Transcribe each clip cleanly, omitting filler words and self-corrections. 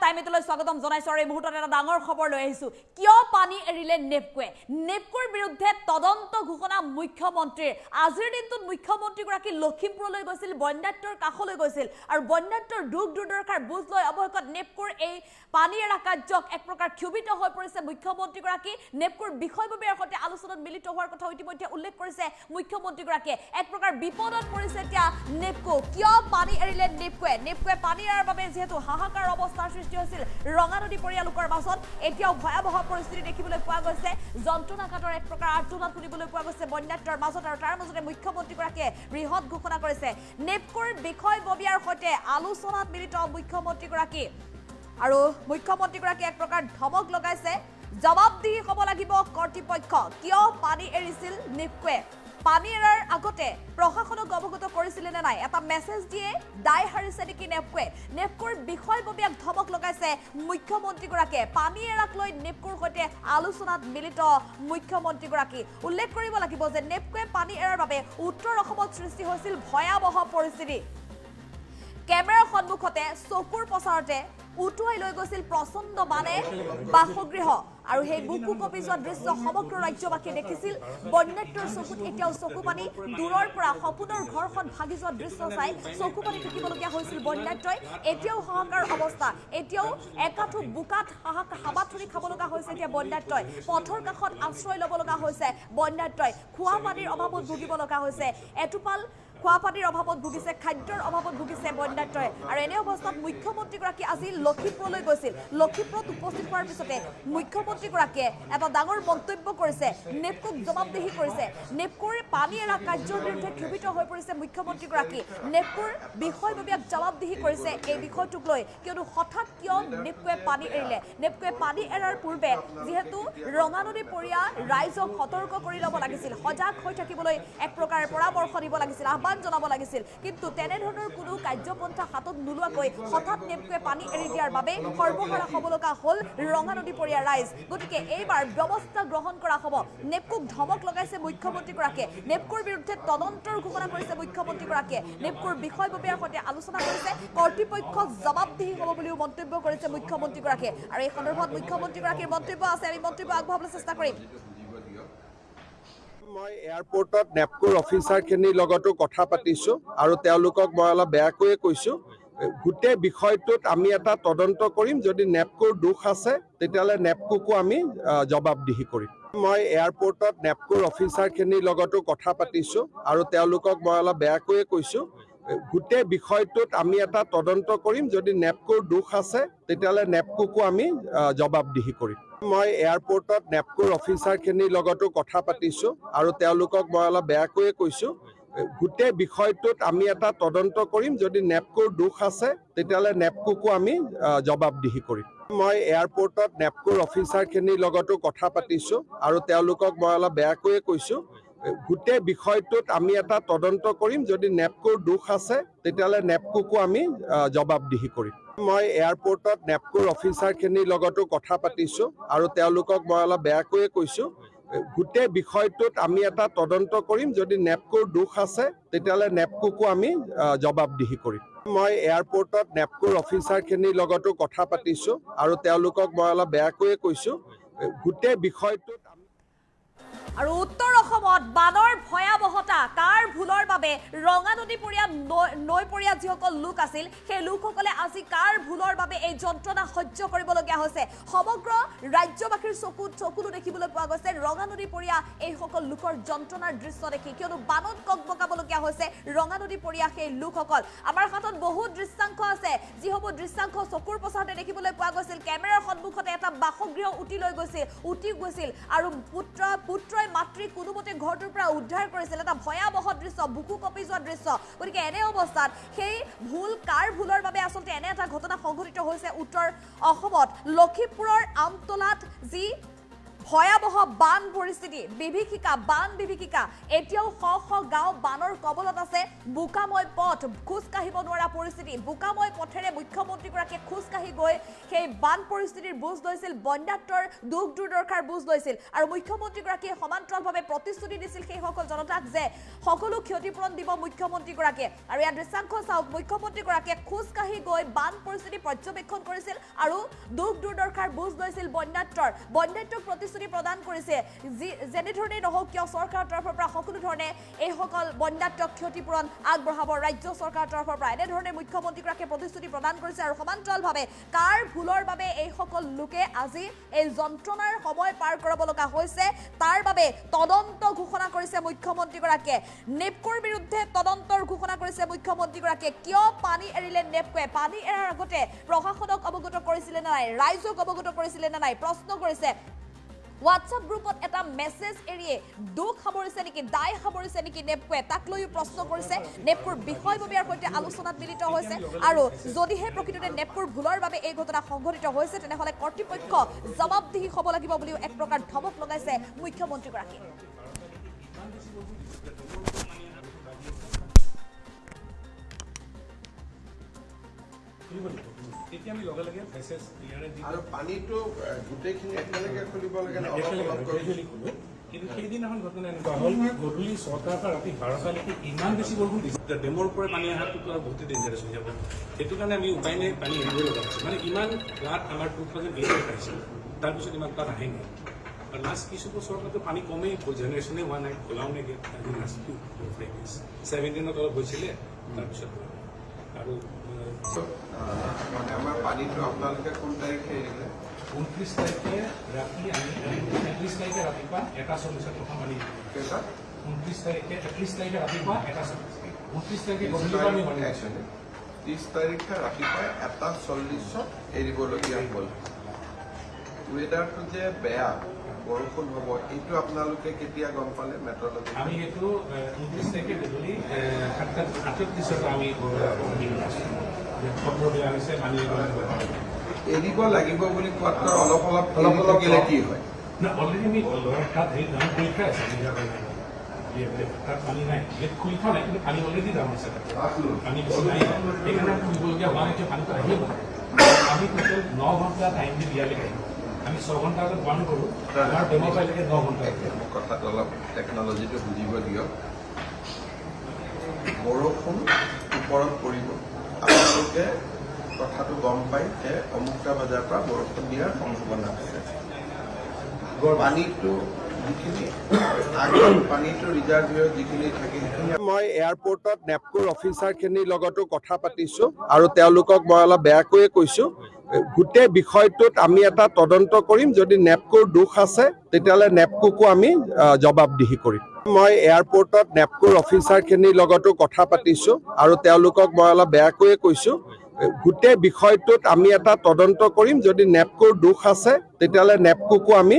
টাইমেটলৈ স্বাগতম জনাইছো আৰু এই মুহূৰ্তত এটা ডাঙৰ খবৰ লৈ আহিছো কিয় পানী এৰিলে নেপকোৰ বিৰুদ্ধে তদন্ত ঘোষণা মুখ্যমন্ত্ৰীৰ আজিৰ দিনটোত মুখ্যমন্ত্ৰীগৰাকী লখিমপুৰলৈ গৈছিল বন্যাত্ৰৰ কাষলৈ গৈছিল আৰু বন্যাত্ৰৰ দুখ দুৰ্দশাৰ বুজ লৈ অৱশেষত নেপকোৰ এই পানী এৰা কাৰ্যক এক প্ৰকাৰ ক্ষুভিত হৈ পৰিছে মুখ্যমন্ত্ৰীগৰাকী নেপকোৰ বিষয়ববীয়াৰ সৈতে আলোচনাত মিলিত হোৱাৰ কথা ইতিমধ্যে উল্লেখ কৰিছে মুখ্যমন্ত্ৰীগৰাকীয়ে এক প্ৰকাৰ বিপদত পৰিছে এতিয়া নেপকো কিয় পানী এৰিলে নেপকোৱে পানী এৰাৰ বাবে যেহেতু হাহাকাৰ অৱস্থাৰ সৃষ্টি হৈছিল ৰঙা নদী পৰিয়ালোকৰ মাজত এতিয়াও ভয়াবহ পৰিস্থিতি দেখিবলৈ পোৱা গৈছে যন্ত্ৰণাঘাতৰ এক প্ৰকাৰ আৰ্তনাদ শুনিবলৈ পোৱা গৈছে বন্যাত্ৰৰ মাজত আৰু তাৰ মাজতে মুখ্যমন্ত্ৰীগৰাকীয়ে বৃহৎ ঘোষণা কৰিছে নেপকোৰ বিষয়ববীয়াৰ সৈতে আলোচনাত মিলিত মুখ্যমন্ত্ৰীগৰাকী আৰু মুখ্যমন্ত্ৰীগৰাকী এক প্ৰকাৰ ধমক লগাইছে জবাবদিহি হ'ব লাগিব কৰ্তৃপক্ষ কিয় পানী এৰিছিল নেপকোৱে পানী এৰাৰ আগতে প্ৰশাসনক অৱগত কৰিছিলে নে নাই এটা মেছেজ দিয়ে দাই হাৰিছে নেকি নেপকোৰ বিষয়ববীয়াক ধমক লগাইছে মুখ্যমন্ত্ৰীগৰাকীয়ে পানী এৰাক লৈ নেপকোৰ সৈতে আলোচনাত মিলিত মুখ্যমন্ত্ৰীগৰাকী উল্লেখ কৰিব লাগিব যে নেপকোৱে পানী এৰাৰ বাবে উত্তৰ অসমত সৃষ্টি হৈছিল ভয়াবহ পৰিস্থিতি কেমেৰাৰ সন্মুখতে চকুৰ পচাৰতে উটুৱাই লৈ গৈছিল প্ৰচণ্ড বানে বাসগৃহ আৰু সেই বুকু কপি যোৱা দৃশ্য সমগ্ৰ ৰাজ্যবাসীয়ে দেখিছিল বন্যাত্ৰৰ চকুত এতিয়াও চকু পানী দূৰৰ পৰা সপোনৰ ঘৰখন ভাগি যোৱা দৃশ্য চাই চকু পানী থাকিবলগীয়া হৈছিল বন্যাত্ৰই এতিয়াও হাহাকাৰ অৱস্থা এতিয়াও একাঠু বোকাত হাবাথুৰি খাব লগা হৈছে এতিয়া বন্যাত্ৰই পথৰ কাষত আশ্ৰয় ল'ব লগা হৈছে বন্যাত্ৰই খোৱা পানীৰ অভাৱত ভুগিব লগা হৈছে এটোপাল খোৱা পানীৰ অভাৱত ভুগিছে খাদ্যৰ অভাৱত ভুগিছে বন্যাত্ৰই আৰু এনে অৱস্থাত মুখ্যমন্ত্ৰীগৰাকী আজি লখিমপুৰলৈ গৈছিল লখিমপুৰত উপস্থিত হোৱাৰ পিছতে মুখ্যমন্ত্ৰীগৰাকীয়ে এটা ডাঙৰ মন্তব্য কৰিছে নেপকোক জবাবদিহি কৰিছে নেপকোৰ পানী এৰা কাৰ্যৰ বিৰুদ্ধে ক্ষুভিত হৈ পৰিছে মুখ্যমন্ত্ৰীগৰাকী নেপকোৰ বিষয়ববীয়াক জবাবদিহি কৰিছে এই বিষয়টোক লৈ কিয়নো হঠাৎ কিয় নেপকোৱে পানী এৰিলে নেপকোৱে পানী এৰাৰ পূৰ্বে যিহেতু ৰঙা নদী পৰিয়া ৰাইজক সতৰ্ক কৰি ল'ব লাগিছিল সজাগ হৈ থাকিবলৈ এক প্ৰকাৰ পৰামৰ্শ দিব লাগিছিল জনাব লাগিছিল কিন্তু তেনেধৰণৰ কোনো কাৰ্যপন্থা হাতত নোলোৱাকৈ হঠাৎ নেপকোৱে পানী এৰি দিয়াৰ বাবে সৰ্বহাৰা হ'ব লগা হ'ল ৰঙা নদী পৰিয়াৰ ৰাইজ গতিকে এইবাৰ ব্যৱস্থা গ্ৰহণ কৰা হ'ব নেপকোক ধমক লগাইছে মুখ্যমন্ত্ৰীগৰাকীয়ে নেপকোৰ বিৰুদ্ধে তদন্তৰ ঘোষণা কৰিছে মুখ্যমন্ত্ৰীগৰাকীয়ে নেপকোৰ বিষয়ববীয়াৰ সৈতে আলোচনা কৰিছে কৰ্তৃপক্ষক জবাবদিহি হ'ব বুলিও মন্তব্য কৰিছে মুখ্যমন্ত্ৰীগৰাকীয়ে আৰু এই সন্দৰ্ভত মুখ্যমন্ত্ৰীগৰাকীৰ মন্তব্য আছে আমি মন্তব্য আগবঢ়াবলৈ চেষ্টা কৰিম মই এয়াৰপোৰ্টত নেপকোৰ অফিচাৰখিনিৰ লগতো কথা পাতিছোঁ আৰু তেওঁলোকক মই অলপ বেয়াকৈয়ে কৈছোঁ গোটেই বিষয়টোত আমি এটা তদন্ত কৰিম যদি নেপকোৰ দোষ আছে তেতিয়াহ'লে নেপকোকো আমি জবাবদিহি কৰিম মই এয়াৰপোৰ্টত নেপকোৰ অফিচাৰখিনিৰ লগতো কথা পাতিছোঁ আৰু তেওঁলোকক মই অলপ বেয়াকৈয়ে কৈছোঁ গোটেই বিষয়টোত আমি এটা তদন্ত কৰিম যদি নেপকোৰ দোষ আছে তেতিয়াহ'লে নেপকোকো আমি জবাবদিহি কৰিম মই এয়াৰপোৰ্টত নেপকোৰ অফিচাৰখিনিৰ লগতো কথা পাতিছোঁ আৰু তেওঁলোকক মই অলপ বেয়াকৈয়ে কৈছোঁ গোটেই বিষয়টোত আমি এটা তদন্ত কৰিম যদি নেপকোৰ দোষ আছে তেতিয়াহ'লে নেপকোকো আমি জবাবদিহি কৰিম মই এয়াৰপোৰ্টত নেপকোৰ অফিচাৰখিনিৰ লগতো কথা পাতিছোঁ আৰু তেওঁলোকক মই অলপ বেয়াকৈয়ে কৈছোঁ গোটেই বিষয়টোত আমি এটা তদন্ত কৰিম যদি নেপকোৰ দোষ আছে তেতিয়াহ'লে নেপকোকো আমি জবাবদিহি কৰিম মই এয়াৰপোৰ্টত নেপকোৰ অফিচাৰখিনিৰ লগতো কথা পাতিছোঁ আৰু তেওঁলোকক মই অলপ বেয়াকৈয়ে কৈছোঁ গোটেই বিষয়টোত আমি এটা তদন্ত কৰিম যদি নেপকোৰ দোষ আছে তেতিয়াহ'লে নেপকোকো আমি জবাবদিহি কৰিম মই এয়াৰপোৰ্টত নেপকোৰ অফিচাৰখিনিৰ লগতো কথা পাতিছোঁ আৰু তেওঁলোকক মই অলপ বেয়াকৈয়ে কৈছোঁ গোটেই বিষয়টোত আৰু উত্তৰ অসমত বানৰ ভয়াবহতা কাৰ ভুলৰ বাবে ৰঙা নদী পৰিয়া নৈ পৰিয়া যিসকল লোক আছিল সেই লোকসকলে আজি কাৰ ভুলৰ বাবে এই যন্ত্ৰণা সহ্য কৰিবলগীয়া হৈছে সমগ্ৰ ৰাজ্যবাসীৰ চকুলো দেখিবলৈ পোৱা গৈছে ৰঙা নদী পৰিয়া এইসকল লোকৰ যন্ত্ৰণাৰ দৃশ্য দেখি কিয়নো বানত ককবকাবলগীয়া হৈছে ৰঙা নদী পৰিয়া সেই লোকসকল আমাৰ হাতত বহু দৃশ্যাংশ আছে যিসমূহ দৃশ্যাংশ চকুৰ পচাৰতে দেখিবলৈ পোৱা গৈছিল কেমেৰাৰ সন্মুখতে এটা বাসগৃহ উটি গৈছিল আৰু পুত্ৰই মাতৃ কোনোমতে ঘৰটোৰ পৰা উদ্ধাৰ কৰিছিল এটা ভয়াবহ দৃশ্য বুকু কপি যোৱা দৃশ্য গতিকে এনে অৱস্থাত সেই কাৰ ভুলৰ বাবে আচলতে এনে এটা ঘটনা সংঘটিত হৈছে উত্তৰ অসমত লখিমপুৰৰ আমতলাত যি ভয়াবহ বান পৰিস্থিতি বিভীষিকা বান বিভীষিকা এতিয়াও শ গাঁও বানৰ কবলত আছে বোকাময় পথ খোজ কাঢ়িব নোৱাৰা পৰিস্থিতি বোকাময় পথেৰে মুখ্যমন্ত্ৰীগৰাকীয়ে খোজ কাঢ়ি গৈ সেই বান পৰিস্থিতিৰ বুজ লৈছিল বন্যাত্মৰ দুখ দুৰ্দশাৰ বুজ লৈছিল আৰু মুখ্যমন্ত্ৰীগৰাকীয়ে সমান্তৰালভাৱে প্ৰতিশ্ৰুতি দিছিল সেই সকল জনতাক যে সকলো ক্ষতিপূৰণ দিব মুখ্যমন্ত্ৰীগৰাকীয়ে আৰু ইয়াৰ দৃশ্যাংশ চাওক মুখ্যমন্ত্ৰীগৰাকীয়ে খোজ কাঢ়ি গৈ বান পৰিস্থিতি পৰ্যবেক্ষণ কৰিছিল আৰু দুখ দুৰ্দশাৰ বুজ লৈছিল বন্যাত্মৰ প্ৰতিশ্ৰুতি প্ৰদান কৰিছে যেনেধৰণে নহওক কিয় চৰকাৰৰ তৰফৰ পৰা সকলো ধৰণে এই সকল বন্যাত্মক ক্ষতিপূৰণ আগবঢ়াব ৰাজ্য চৰকাৰৰ তৰফৰ পৰা এনেধৰণে মুখ্যমন্ত্ৰীগৰাকীয়ে প্ৰতিশ্ৰুতি প্ৰদান কৰিছে আৰু সমান্তৰালভাৱে কাৰ ভুলৰ বাবে এই সকল লোকে আজি এই যন্ত্ৰণাৰ সময় পাৰ কৰাব লগা হৈছে তাৰ বাবে তদন্ত ঘোষণা কৰিছে মুখ্যমন্ত্ৰীগৰাকীয়ে নেপকোৰ বিৰুদ্ধে তদন্তৰ ঘোষণা কৰিছে মুখ্যমন্ত্ৰীগৰাকীয়ে কিয় পানী এৰিলে নেপকোৱে পানী এৰাৰ আগতে প্ৰশাসনক অৱগত কৰিছিলে নে নাই ৰাইজক অৱগত কৰিছিলে নে নাই প্ৰশ্ন কৰিছে WhatsApp গ্ৰুপত এটা মেছেজ এৰিয়ে দুখ সামৰিছে নেকি দায় সামৰিছে নেকি নেপকোৱে তাক লৈ প্ৰশ্ন কৰিছে নেপকোৰ বিষয়ববীয়াৰ সৈতে আলোচনাত মিলিত হৈছে আৰু যদিহে প্ৰকৃততে নেপকোৰ ভুলৰ বাবে এই ঘটনা সংঘটিত হৈছে তেনেহলে কৰ্তৃপক্ষ জবাবদিহি হ'ব লাগিব বুলিও এক প্ৰকাৰ ধমক লগাইছে মুখ্যমন্ত্ৰীগৰাকীয়ে তেতিয়া আমি লগে লগে মেছেজ আৰু পানীটো গোটেইখিনি একেলগে খুলিব লাগে কিন্তু সেইদিনাখন ঘটনা এনেকুৱা হ'ল গধূলি 6টাৰ পৰা ৰাতি 12টালৈকে ইমান বেছি বৰষুণ দিছে ডেমৰ পৰা পানী অহাটো বহুতে ডেঞ্জাৰাছ হৈ যাব সেইটো কাৰণে আমি উপায় নাই পানী এৰিব লগা হৈছে মানে ইমান ফ্লাড আমাৰ 2008 আহিছিল তাৰপিছত ইমান ফ্লাড আহে নাই আৰু লাষ্ট কিছু বছৰতো পানী কমেই জেনেৰেশ্যনে হোৱা নাই খোলাও নাই লাষ্ট 17ত অলপ হৈছিলে তাৰপিছত আৰু মানে আমাৰ পানীটো আপোনালোকে কোন তাৰিখে এৰিলে 29 তাৰিখে ৰাতি আমি 31 তাৰিখে ৰাতিপুৱা 1:40 প্ৰথম পানী 29 তাৰিখে 31 তাৰিখে ৰাতিপুৱা 1:40 29 তাৰিখে গধূলি পানী 30 তাৰিখে ৰাতিপুৱা 1:40 এৰিবলগীয়া হ'ল ৱেডাৰটো যে বেয়া বৰষুণ হ'ব এইটো আপোনালোকে কেতিয়া গম পালে মেট্ৰলজি আমি এইটো 29 তাৰিখে গধূলি 7:38 আমি খবৰ দিয়া হৈছে পানী এৰিব লাগিব বুলি কোৱাটো অলপ থাকিলে কি হয় না অলৰেডি আমি তাত পৰীক্ষা আছে তাত পানী নাই ইয়াত খুলি থোৱা নাই কিন্তু পানী অলৰেডি দাম আছে পানী বেছি নাই সেইকাৰণে খুলিবলগীয়া হোৱা নাই যে পানীটো আহিব আমি টোটেল 9 ঘণ্টা টাইম দি দিয়ালৈকে আহিব আমি 6 ঘণ্টা আগত বন্ধ কৰোঁ আমাৰ ডেমৰ পাইলৈকে 9 ঘণ্টা কথাটো অলপ টেকনলজিটো বুজিব দিয়ক বৰষুণ ওপৰত পৰিব আপোনালোকে কথাটো গম পাই যে অমুকটা বজাৰ পৰা বৰষুণ দিয়াৰ সম্ভাৱনা আছে পানীটো যিখিনি আগৰ পানীটো ৰিজাৰ্ভ হৈ যিখিনি থাকে মই এয়াৰপৰ্টত নেপকোৰ অফিচাৰখিনিৰ লগতো কথা পাতিছোঁ আৰু তেওঁলোকক মই অলপ বেয়াকৈয়ে কৈছোঁ গোটেই বিষয়টোত আমি এটা তদন্ত কৰিম যদি নেপকোৰ দোষ আছে তেতিয়াহ'লে নেপকোকো আমি জবাবদিহি কৰিম মই এয়াৰপৰ্টত নেপকোৰ অফিচাৰখিনিৰ লগতো কথা পাতিছোঁ আৰু তেওঁলোকক মই অলপ বেয়াকৈয়ে কৈছোঁ গোটেই বিষয়টোত আমি এটা তদন্ত কৰিম যদি নেপকোৰ দোষ আছে তেতিয়াহ'লে নেপকোকো আমি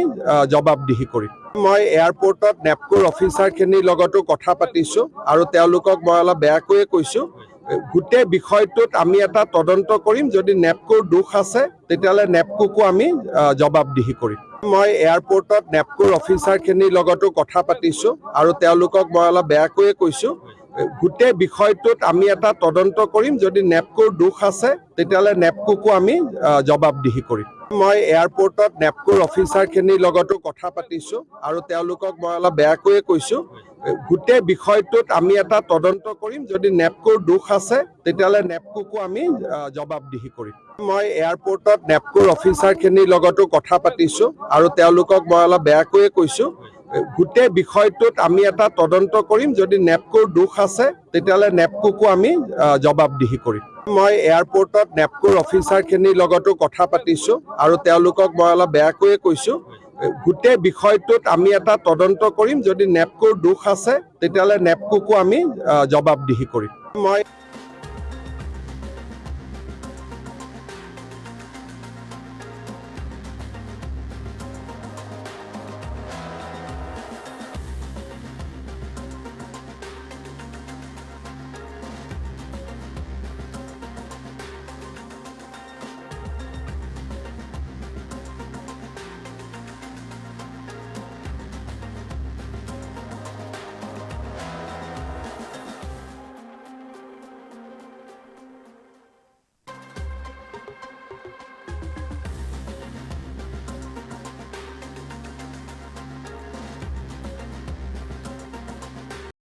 জবাবদিহি কৰিম মই এয়াৰপৰ্টত নেপকোৰ অফিচাৰখিনিৰ লগতো কথা পাতিছোঁ আৰু তেওঁলোকক মই অলপ বেয়াকৈয়ে কৈছোঁ গোটেই বিষয়টোত আমি এটা তদন্ত কৰিম যদি নেপকোৰ দোষ আছে তেতিয়াহ'লে নেপকোকো আমি জবাবদিহি কৰিম মই এয়াৰপৰ্টত নেপকোৰ অফিচাৰখিনিৰ লগতো কথা পাতিছোঁ আৰু তেওঁলোকক মই অলপ বেয়াকৈয়ে কৈছোঁ গোটেই বিষয়টোত আমি এটা তদন্ত কৰিম যদি নেপকোৰ দোষ আছে তেতিয়াহ'লে নেপকোকো আমি জবাবদিহি কৰিম মই এয়াৰপৰ্টত নেপকোৰ অফিচাৰখিনিৰ লগতো কথা পাতিছোঁ আৰু তেওঁলোকক মই অলপ বেয়াকৈয়ে কৈছোঁ গোটেই বিষয়টোত আমি এটা তদন্ত কৰিম যদি নেপকোৰ দোষ আছে তেতিয়াহ'লে নেপকোকো আমি জবাবদিহি কৰিম মই এয়াৰপৰ্টত নেপকোৰ অফিচাৰখিনিৰ লগতো কথা পাতিছোঁ আৰু তেওঁলোকক মই অলপ বেয়াকৈয়ে কৈছোঁ গোটেই বিষয়টোত আমি এটা তদন্ত কৰিম যদি নেপকোৰ দোষ আছে তেতিয়াহ'লে নেপকোকো আমি জবাবদিহি কৰিম মই এয়াৰপৰ্টত নেপকোৰ অফিচাৰখিনিৰ লগতো কথা পাতিছোঁ আৰু তেওঁলোকক মই অলপ বেয়াকৈয়ে কৈছোঁ গোটেই বিষয়টোত আমি এটা তদন্ত কৰিম যদি নেপকোৰ দোষ আছে তেতিয়াহ'লে নেপকোকো আমি জবাবদিহি কৰিম মই